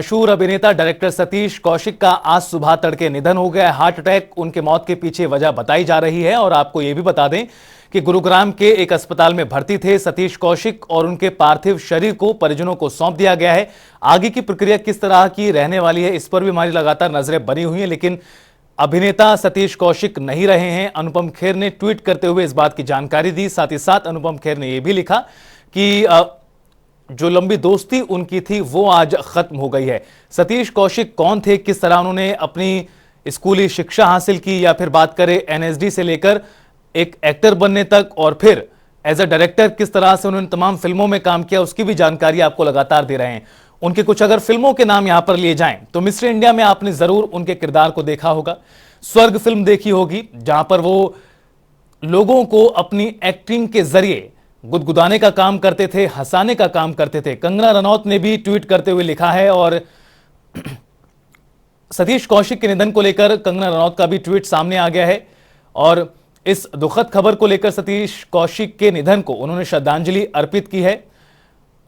मशहूर अभिनेता डायरेक्टर सतीश कौशिक का आज सुबह तड़के निधन हो गया। हार्ट अटैक उनके मौत के पीछे वजह बताई जा रही है। और आपको यह भी बता दें कि गुरुग्राम के एक अस्पताल में भर्ती थे सतीश कौशिक और उनके पार्थिव शरीर को परिजनों को सौंप दिया गया है। आगे की प्रक्रिया किस तरह की रहने वाली है, इस पर भी हमारी लगातार नजरें बनी हुई हैं। लेकिन अभिनेता सतीश कौशिक नहीं रहे हैं। अनुपम खेर ने ट्वीट करते हुए इस बात की जानकारी दी। साथ ही साथ अनुपम खेर ने यह भी लिखा कि जो लंबी दोस्ती उनकी थी वो आज खत्म हो गई है। सतीश कौशिक कौन थे, किस तरह उन्होंने अपनी स्कूली शिक्षा हासिल की, या फिर बात करें एनएसडी से लेकर एक एक्टर बनने तक, और फिर एज अ डायरेक्टर किस तरह से उन्होंने तमाम फिल्मों में काम किया, उसकी भी जानकारी आपको लगातार दे रहे हैं। उनके कुछ अगर फिल्मों के नाम यहां पर लिए जाएं तो मिस्टर इंडिया में आपने जरूर उनके किरदार को देखा होगा। स्वर्ग फिल्म देखी होगी जहां पर वो लोगों को अपनी एक्टिंग के जरिए गुदगुदाने का काम करते थे, हंसाने का काम करते थे। कंगना रनौत ने भी ट्वीट करते हुए लिखा है, और सतीश कौशिक के निधन को लेकर कंगना रनौत का भी ट्वीट सामने आ गया है। और इस दुखद खबर को लेकर सतीश कौशिक के निधन को उन्होंने श्रद्धांजलि अर्पित की है।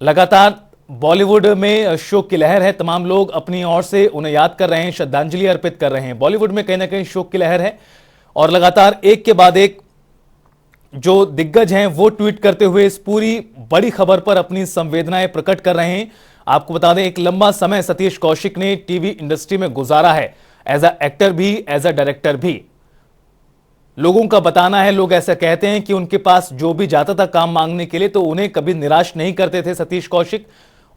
लगातार बॉलीवुड में शोक की लहर है। तमाम लोग अपनी ओर से उन्हें याद कर रहे हैं, श्रद्धांजलि अर्पित कर रहे हैं। बॉलीवुड में कहीं ना कहीं शोक की लहर है और लगातार एक के बाद एक जो दिग्गज हैं वो ट्वीट करते हुए इस पूरी बड़ी खबर पर अपनी संवेदनाएं प्रकट कर रहे हैं। आपको बता दें, एक लंबा समय सतीश कौशिक ने टीवी इंडस्ट्री में गुजारा है, एज अ एक्टर भी, एज अ डायरेक्टर भी। लोगों का बताना है, लोग ऐसा कहते हैं कि उनके पास जो भी जाता था काम मांगने के लिए तो उन्हें कभी निराश नहीं करते थे सतीश कौशिक।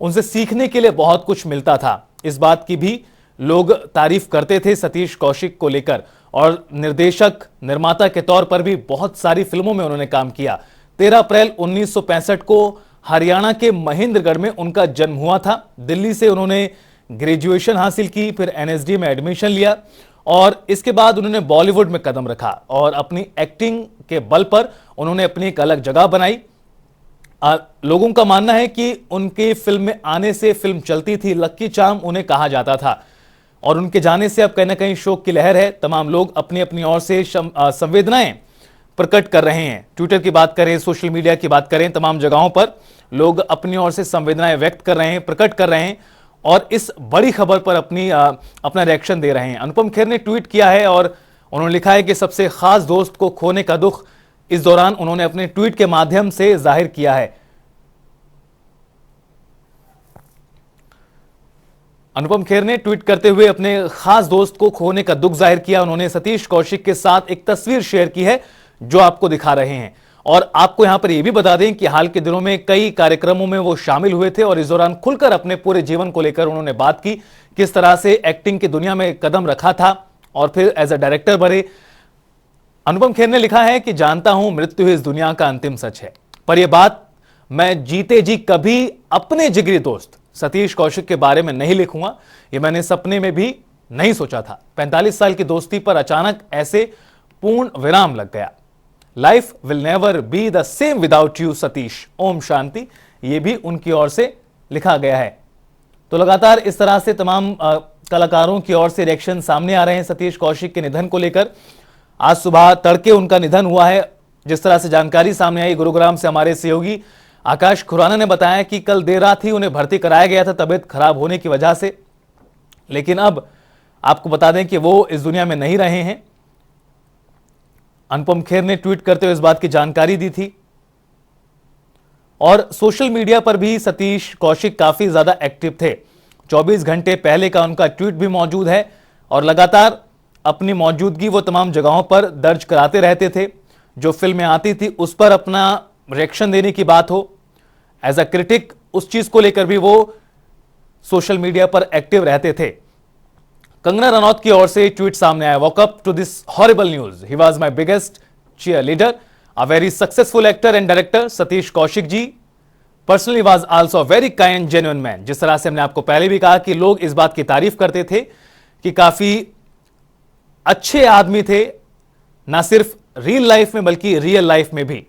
उनसे सीखने के लिए बहुत कुछ मिलता था। इस बात की भी लोग तारीफ करते थे सतीश कौशिक को लेकर। और निर्देशक, निर्माता के तौर पर भी बहुत सारी फिल्मों में उन्होंने काम किया। 13 अप्रैल 1965 को हरियाणा के महेंद्रगढ़ में उनका जन्म हुआ था। दिल्ली से उन्होंने ग्रेजुएशन हासिल की, फिर एनएसडी में एडमिशन लिया और इसके बाद उन्होंने बॉलीवुड में कदम रखा और अपनी एक्टिंग के बल पर उन्होंने अपनी एक अलग जगह बनाई। लोगों का मानना है कि उनके फिल्म में आने से फिल्म चलती थी, लक्की चार्म उन्हें कहा जाता था। और उनके जाने से अब कहीं ना कहीं शोक की लहर है। तमाम लोग अपनी अपनी ओर से संवेदनाएं प्रकट कर रहे हैं। ट्विटर की बात करें, सोशल मीडिया की बात करें, तमाम जगहों पर लोग अपनी ओर से संवेदनाएं व्यक्त कर रहे हैं, प्रकट कर रहे हैं और इस बड़ी खबर पर अपना रिएक्शन दे रहे हैं। अनुपम खेर ने ट्वीट किया है और उन्होंने लिखा है कि सबसे खास दोस्त को खोने का दुख इस दौरान उन्होंने अपने ट्वीट के माध्यम से जाहिर किया है। अनुपम खेर ने ट्वीट करते हुए अपने खास दोस्त को खोने का दुख जाहिर किया। उन्होंने सतीश कौशिक के साथ एक तस्वीर शेयर की है जो आपको दिखा रहे हैं। और आपको यहां पर यह भी बता दें कि हाल के दिनों में कई कार्यक्रमों में वो शामिल हुए थे और इस दौरान खुलकर अपने पूरे जीवन को लेकर उन्होंने बात की, किस तरह से एक्टिंग की दुनिया में कदम रखा था और फिर एज अ डायरेक्टर बने। अनुपम खेर ने लिखा है कि जानता हूं मृत्यु इस दुनिया का अंतिम सच है, पर यह बात मैं जीते जी कभी अपने जिगरी दोस्त सतीश कौशिक के बारे में नहीं लिखूंगा। यह मैंने सपने में भी नहीं सोचा था। 45 साल की दोस्ती पर अचानक ऐसे पूर्ण विराम लग गया। Life will never be the same without you Satish, ओम शांति। यह भी उनकी ओर से लिखा गया है। तो लगातार इस तरह से तमाम कलाकारों की ओर से रिएक्शन सामने आ रहे हैं सतीश कौशिक के निधन को लेकर। आज सुबह तड़के उनका निधन हुआ है। जिस तरह से जानकारी सामने आई गुरुग्राम से, हमारे सहयोगी आकाश खुराना ने बताया कि कल देर रात ही उन्हें भर्ती कराया गया था तबीयत खराब होने की वजह से, लेकिन अब आपको बता दें कि वो इस दुनिया में नहीं रहे हैं। अनुपम खेर ने ट्वीट करते हुए इस बात की जानकारी दी थी। और सोशल मीडिया पर भी सतीश कौशिक काफी ज्यादा एक्टिव थे। 24 घंटे पहले का उनका ट्वीट भी मौजूद है और लगातार अपनी मौजूदगी वो तमाम जगहों पर दर्ज कराते रहते थे। जो फिल्में आती थी उस पर अपना रिएक्शन देने की बात हो, एज अ क्रिटिक उस चीज को लेकर भी वो सोशल मीडिया पर एक्टिव रहते थे। कंगना रनौत की ओर से ट्वीट सामने आया, woke up to this horrible news, he was my biggest cheerleader, a very successful actor and director Satish Kaushik ji personally was also very kind genuine man. जिस तरह से हमने आपको पहले भी कहा कि लोग इस बात की तारीफ करते थे कि काफी अच्छे आदमी थे, ना सिर्फ रियल लाइफ में बल्कि रियल लाइफ में भी।